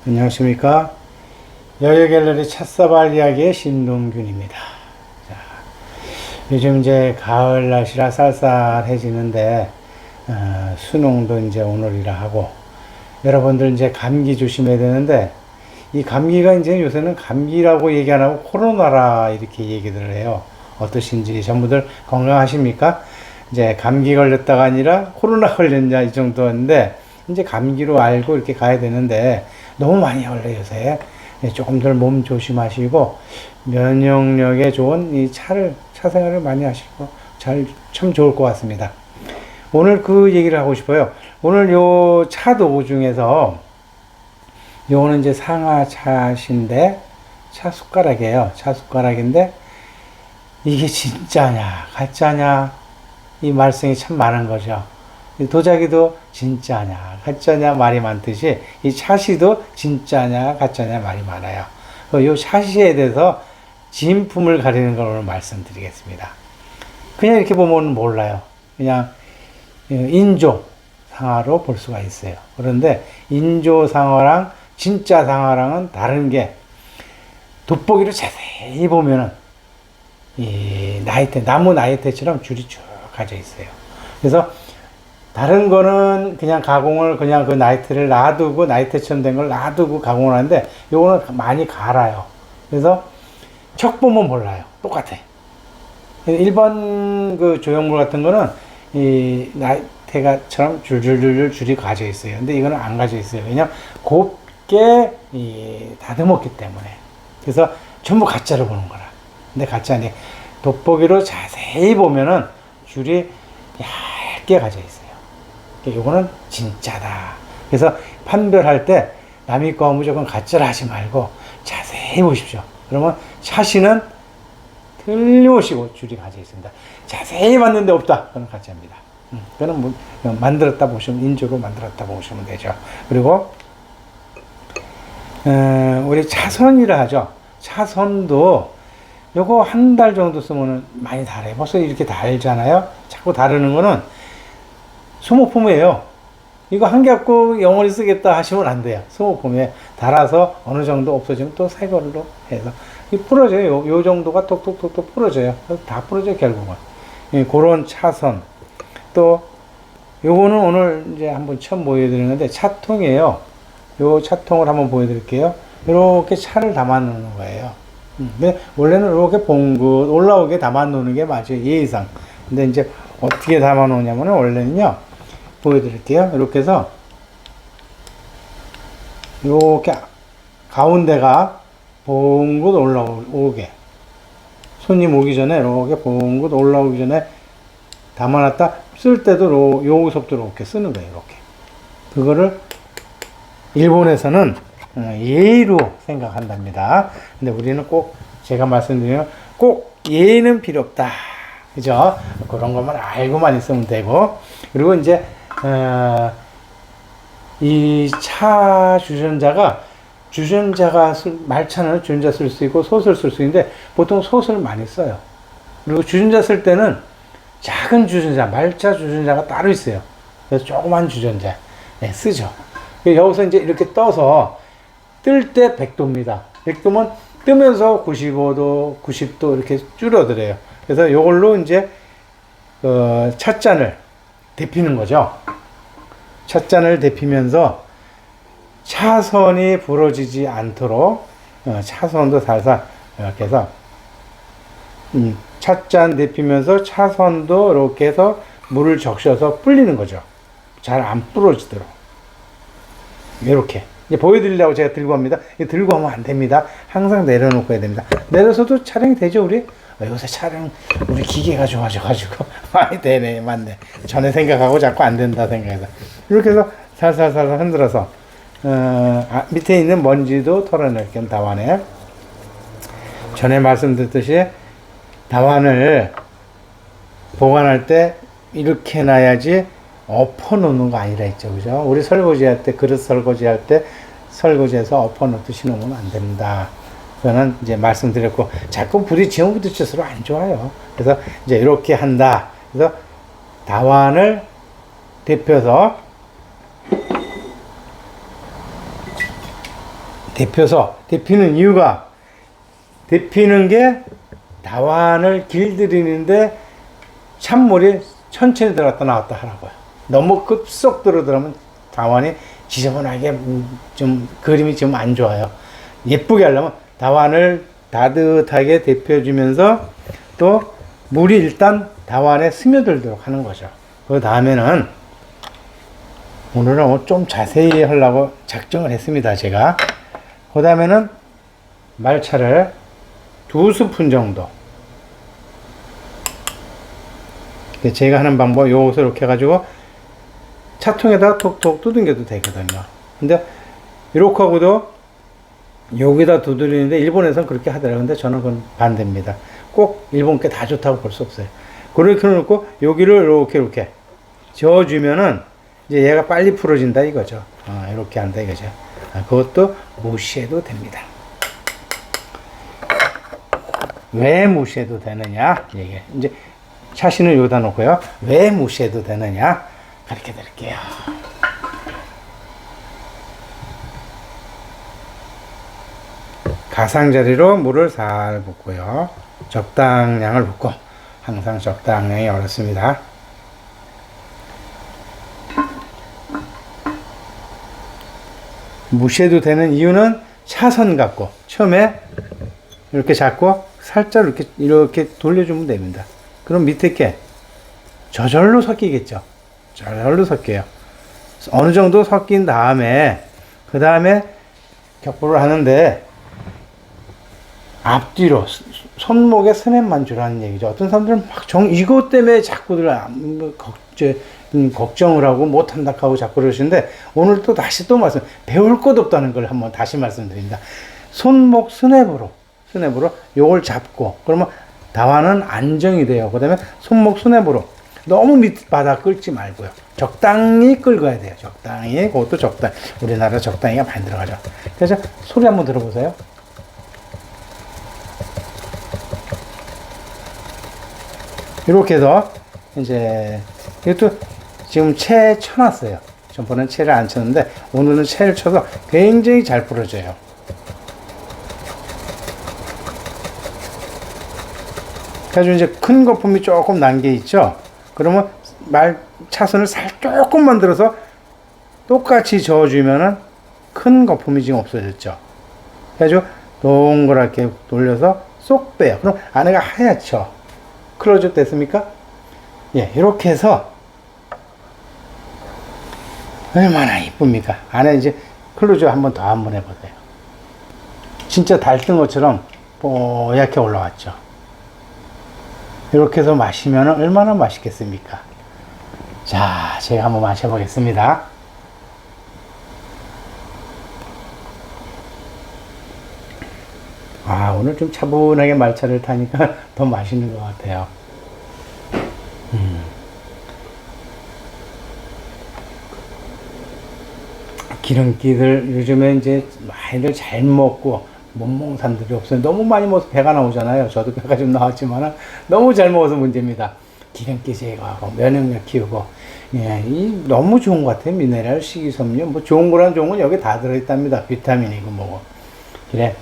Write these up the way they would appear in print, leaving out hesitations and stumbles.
안녕하십니까. 여여갤러리 찻사발 이야기의 신동균입니다. 자, 요즘 이제 가을 날씨라 쌀쌀해지는데 수능도 이제 오늘이라 하고 여러분들 이제 감기 조심해야 되는데 이 감기가 이제 요새는 감기라고 얘기 안 하고 코로나라 이렇게 얘기들 해요. 어떠신지 전부들 건강하십니까? 이제 감기 걸렸다가 아니라 코로나 걸렸냐 이 정도인데 이제 감기로 알고 이렇게 가야 되는데 너무 많이 걸려요 요새. 조금 덜 몸 조심하시고 면역력에 좋은 이 차 생활을 많이 하시고 참 좋을 것 같습니다. 오늘 그 얘기를 하고 싶어요. 오늘 요 차도 중에서 요거는 이제 상하차신데 차 숟가락이에요. 차 숟가락인데 이게 진짜냐 가짜냐 이 말씀이 참 많은 거죠. 도자기도 진짜냐 가짜냐 말이 많듯이 이 차시도 진짜냐 가짜냐 말이 많아요. 이 차시에 대해서 진품을 가리는 걸 오늘 말씀드리겠습니다. 그냥 이렇게 보면 몰라요. 그냥 인조 상하로 볼 수가 있어요. 그런데 인조 상하랑 진짜 상하랑은 다른 게 돋보기로 자세히 보면은 이 나무 나이테처럼 줄이 쭉 가져 있어요. 그래서 다른 거는 그냥 가공을 그냥 그 나이트를 놔두고 나이트처럼 된 걸 놔두고 가공을 하는데 요거는 많이 갈아요. 그래서 척 보면 몰라요. 똑같아. 일반 그 조형물 같은 거는 이 나이테가처럼 줄줄줄줄 줄이 가져 있어요. 근데 이거는 안 가져 있어요. 왜냐면 곱게 다듬었기 때문에. 그래서 전부 가짜로 보는 거라. 근데 가짜 아니에요. 돋보기로 자세히 보면은 줄이 얇게 가져 있어요. 요거는 진짜다. 그래서 판별할 때 남의 거 무조건 가짜를 하지 말고 자세히 보십시오. 그러면 차시는 틀림없이 줄이 가져 있습니다. 자세히 봤는데 없다. 그건 가짜입니다. 그거는 뭐 만들었다 보시면 인조로 만들었다 보시면 되죠. 그리고 우리 차선이라 하죠. 차선도 요거 한 달 정도 쓰면은 많이 달아요. 벌써 이렇게 달잖아요. 자꾸 다르는 거는 소모품이에요. 이거 한 개 갖고 영원히 쓰겠다 하시면 안 돼요. 소모품에 달아서 어느 정도 없어지면 또 새 걸로 해서 부러져요. 요 정도가 톡톡톡톡 부러져요. 다 부러져요 결국은. 그런 차선. 또 요거는 오늘 이제 한번 처음 보여드리는데 차통이에요. 요 차통을 한번 보여드릴게요. 이렇게 차를 담아 놓는 거예요. 근데 원래는 이렇게 봉긋 올라오게 담아 놓는 게 맞아요. 예의상. 근데 이제 어떻게 담아 놓냐면은 원래는요. 보여드릴게요. 이렇게 해서 이렇게 가운데가 봉긋 올라오게 손님 오기 전에 이렇게 봉긋 올라오기 전에 담아놨다 쓸 때도 여기서부터 이렇게 쓰는 거예요. 이렇게 그거를 일본에서는 예의로 생각한답니다. 근데 우리는 꼭 제가 말씀드리면 꼭 예의는 필요 없다. 그죠? 그런 것만 알고만 있으면 되고 그리고 이제 이 차 주전자가 말차는 주전자 쓸 수 있고 솥을 쓸 수 있는데 보통 솥을 많이 써요. 그리고 주전자 쓸 때는 작은 주전자, 말차 주전자가 따로 있어요. 그래서 조그만 주전자 쓰죠. 여기서 이제 이렇게 떠서 뜰 때 100도입니다. 100도면 뜨면서 95도, 90도 이렇게 줄어들어요. 그래서 이걸로 이제 찻잔을 데피는 거죠. 찻잔을 데피면서 차선이 부러지지 않도록 차선도 살살 이렇게 해서 찻잔 데피면서 차선도 이렇게 해서 물을 적셔서 불리는 거죠. 잘 안 부러지도록 이렇게 이제 보여드리려고 제가 들고 갑니다. 들고 하면 안 됩니다. 항상 내려놓고 해야 됩니다. 내려서도 촬영이 되죠 우리? 요새 촬영 우리 기계가 좋아져가지고 많이 되네 맞네. 전에 생각하고 자꾸 안 된다 생각해서 이렇게 해서 살살살살 흔들어서 밑에 있는 먼지도 털어낼 겸 다완에 전에 말씀드렸듯이 다완을 보관할 때 이렇게 놔야지 엎어 놓는 거 아니라 했죠. 그죠? 우리 설거지할 때 그릇 설거지할 때 설거지해서 엎어 놓듯이 놓으면 안 됩니다. 그거는 이제 말씀드렸고 자꾸 부딪히면 부딪힐수록 안 좋아요. 그래서 이제 이렇게 한다. 그래서 다완을 데펴서 데피는 이유가, 데피는 게 다완을 길들이는데 찬물이 천천히 들어갔다 나왔다 하라고요. 너무 급속 들어오면 다완이 지저분하게 좀 그림이 좀 안 좋아요. 예쁘게 하려면 다완을 따뜻하게 데펴주면서 또 물이 일단 다완에 스며들도록 하는 거죠. 그 다음에는 오늘은 좀 자세히 하려고 작정을 했습니다. 제가 그 다음에는 말차를 2스푼 정도, 제가 하는 방법 요것을 이렇게 해가지고 차통에다 톡톡 두들겨도 되거든요. 근데 이렇게 하고도 여기다 두드리는데 일본에서는 그렇게 하더라고요. 근데 저는 그건 반대입니다. 꼭 일본 게 다 좋다고 볼 수 없어요. 그렇게 놓고 여기를 이렇게 저어주면은 이제 얘가 빨리 풀어진다 이거죠. 이렇게 한다 이거죠. 그것도 무시해도 됩니다. 왜 무시해도 되느냐? 이게 이제 샤시는 여기다 놓고요. 왜 무시해도 되느냐? 가르쳐 드릴게요. 가상자리로 물을 살 붓고요. 적당량을 붓고, 항상 적당량이 어렵습니다. 무시해도 되는 이유는 차선 갖고 처음에 이렇게 잡고 살짝 이렇게 돌려주면 됩니다. 그럼 밑에 게 저절로 섞이겠죠. 저절로 섞여요. 어느 정도 섞인 다음에 그 다음에 격부를 하는데 앞뒤로 손목에 스냅만 주라는 얘기죠. 어떤 사람들은 막 이것 때문에 자꾸들 걱정을 하고 못한다 하고 자꾸 그러시는데, 오늘 또 다시 배울 것 없다는 걸 한번 다시 말씀드립니다. 손목 스냅으로 요걸 잡고, 그러면 다완은 안정이 돼요. 그 다음에 손목 스냅으로 너무 밑바닥 끌지 말고요. 적당히 끌어야 돼요. 적당히. 그것도 적당히. 우리나라 적당히가 많이 들어가죠. 그래서 소리 한번 들어보세요. 이렇게 해서 이제 이것도 지금 채 쳐놨어요. 전번엔 채를 안 쳤는데 오늘은 채를 쳐서 굉장히 잘 부러져요. 그래서 이제 큰 거품이 조금 난 게 있죠. 그러면 차선을 조금만 들어서 똑같이 저어주면은 큰 거품이 지금 없어졌죠. 그래서 동그랗게 돌려서 쏙 빼요. 그럼 안에가 하얗죠. 클로즈업 됐습니까? 예, 이렇게 해서 얼마나 이쁩니까? 안에 이제 클로즈업 한번 해보세요. 진짜 달뜬 것처럼 뽀얗게 올라왔죠. 이렇게 해서 마시면 얼마나 맛있겠습니까? 자, 제가 한번 마셔보겠습니다. 오늘 좀 차분하게 말차를 타니까 더 맛있는 것 같아요. 기름기들 요즘에 이제 많이들 잘 먹고 못 먹는 사람들이 없어요. 너무 많이 먹어서 배가 나오잖아요. 저도 배가 좀 나왔지만 너무 잘 먹어서 문제입니다. 기름기 제거하고 면역력 키우고, 예, 너무 좋은 것 같아요. 미네랄, 식이섬유, 뭐 좋은 거란 좋은 건 여기 다 들어있답니다. 비타민이고 뭐고. 그래.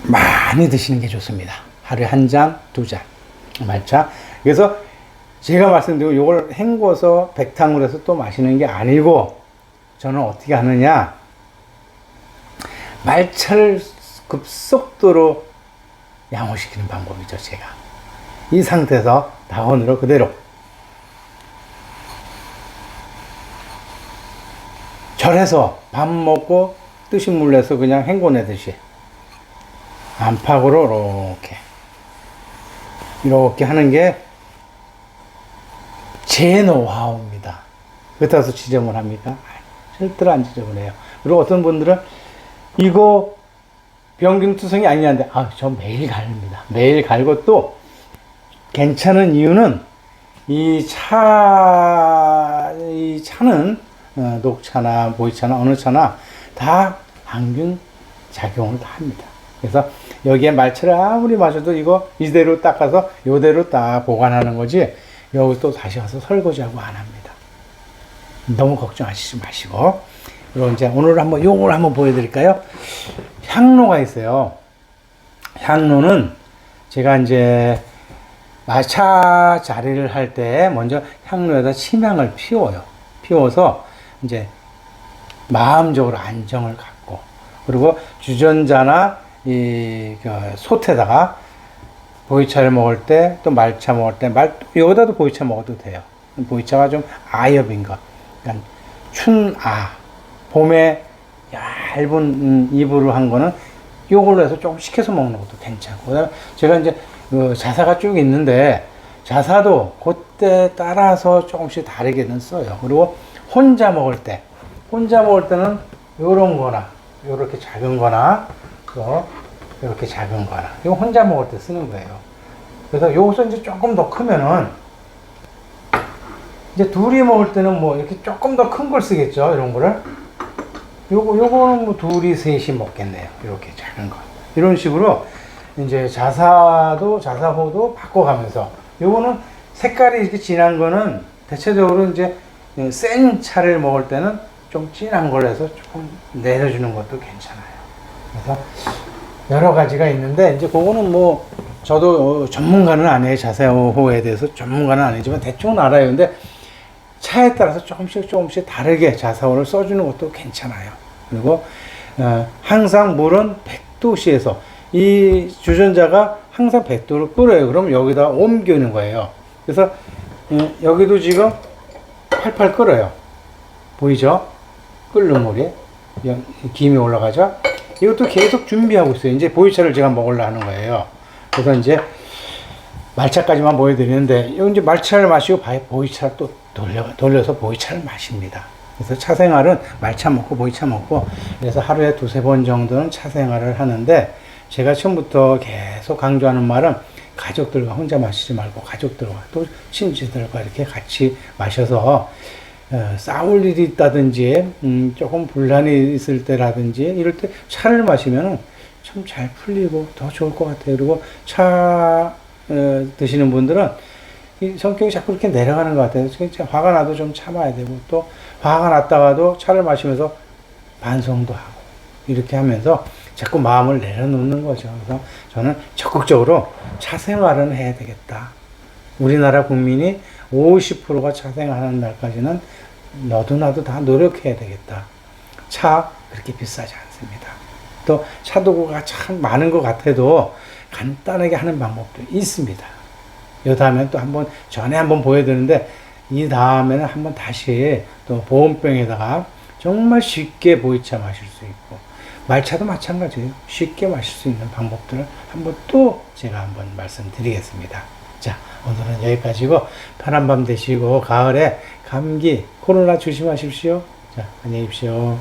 많이 드시는 게 좋습니다. 하루에 1잔, 2잔 말차. 그래서 제가 말씀드리고 이걸 헹궈서 백탕으로 해서 또 마시는 게 아니고, 저는 어떻게 하느냐, 말차를 급속도로 양호시키는 방법이죠. 제가 이 상태에서 다원으로 그대로 절해서 밥 먹고 뜨신 물 내서 그냥 헹궈내듯이 안팎으로 이렇게 하는 게 제 노하우입니다. 그렇다고 지저분합니까? 절대로 안 지저분해요. 그리고 어떤 분들은 이거 병균투성이 아니냐는데, 저 매일 갈립니다. 매일 갈고 또 괜찮은 이유는 이 차는 녹차나 보이차나 어느 차나 다 항균 작용을 다 합니다. 그래서 여기에 말차를 아무리 마셔도 이거 이대로 닦아서 이대로 딱 보관하는 거지, 여기 또 다시 와서 설거지하고 안 합니다. 너무 걱정하시지 마시고. 그리고 이제 오늘 한번 요걸 한번 보여드릴까요? 향로가 있어요. 향로는 제가 이제 마차 자리를 할 때 먼저 향로에다 침향을 피워요. 피워서 이제 마음적으로 안정을 갖고, 그리고 주전자나 이 솥에다가 보이차를 먹을 때, 또 말차 먹을 때, 여기다도 보이차 먹어도 돼요. 보이차가 좀 아엽인 거, 그러니까 춘아, 봄에 얇은 잎으로 한 거는 요걸로 해서 조금 식혀서 먹는 것도 괜찮고, 제가 이제 자사가 쭉 있는데 자사도 그때 따라서 조금씩 다르게는 써요. 그리고 혼자 먹을 때는 요런 거나 요렇게 작은 거나 또 이렇게 작은 거나 이거 혼자 먹을 때 쓰는 거예요. 그래서 여기서 이제 조금 더 크면은 이제 둘이 먹을 때는 뭐 이렇게 조금 더 큰 걸 쓰겠죠. 이런 거를 요거는 뭐 둘이 셋이 먹겠네요. 이렇게 작은 거. 이런 식으로 이제 자사호도 바꿔가면서, 요거는 색깔이 이렇게 진한 거는 대체적으로 이제 센 차를 먹을 때는 좀 진한 걸 해서 조금 내려주는 것도 괜찮아요. 그래서 여러 가지가 있는데, 이제 그거는 뭐 저도 전문가는 아니에요. 자사호에 대해서 전문가는 아니지만 대충은 알아요. 근데 차에 따라서 조금씩 다르게 자사호를 써주는 것도 괜찮아요. 그리고 항상 물은 100도씨에서, 이 주전자가 항상 100도를 끓여요. 그럼 여기다 옮기는 거예요. 그래서 여기도 지금 팔팔 끓어요. 보이죠? 끓는 물이 김이 올라가죠. 이것도 계속 준비하고 있어요. 이제 보이차를 제가 먹으려 하는 거예요. 그래서 이제 말차까지만 보여드리는데, 여기 이제 말차를 마시고 보이차를 또 돌려서 보이차를 마십니다. 그래서 차 생활은 말차 먹고 보이차 먹고, 그래서 하루에 2-3번 정도는 차 생활을 하는데, 제가 처음부터 계속 강조하는 말은 가족들과 혼자 마시지 말고 가족들과 또 친지들과 이렇게 같이 마셔서 싸울 일이 있다든지 조금 분란이 있을 때라든지 이럴 때 차를 마시면 참 잘 풀리고 더 좋을 것 같아요. 그리고 차 드시는 분들은 이 성격이 자꾸 이렇게 내려가는 것 같아요. 화가 나도 좀 참아야 되고, 또 화가 났다가도 차를 마시면서 반성도 하고, 이렇게 하면서 자꾸 마음을 내려놓는 거죠. 그래서 저는 적극적으로 차 생활은 해야 되겠다. 우리나라 국민이 50%가 차 생활하는 날까지는 너도 나도 다 노력해야 되겠다. 차 그렇게 비싸지 않습니다. 또 차도구가 참 많은 것 같아도 간단하게 하는 방법도 있습니다. 이 다음에 또 전에 한번 보여드렸는데, 이 다음에는 한번 다시 또 보온병에다가 정말 쉽게 보이차 마실 수 있고, 말차도 마찬가지예요. 쉽게 마실 수 있는 방법들을 한번 또 제가 한번 말씀드리겠습니다. 자, 오늘은 여기까지고, 편한 밤 되시고, 가을에 감기, 코로나 조심하십시오. 자, 안녕히 계십시오.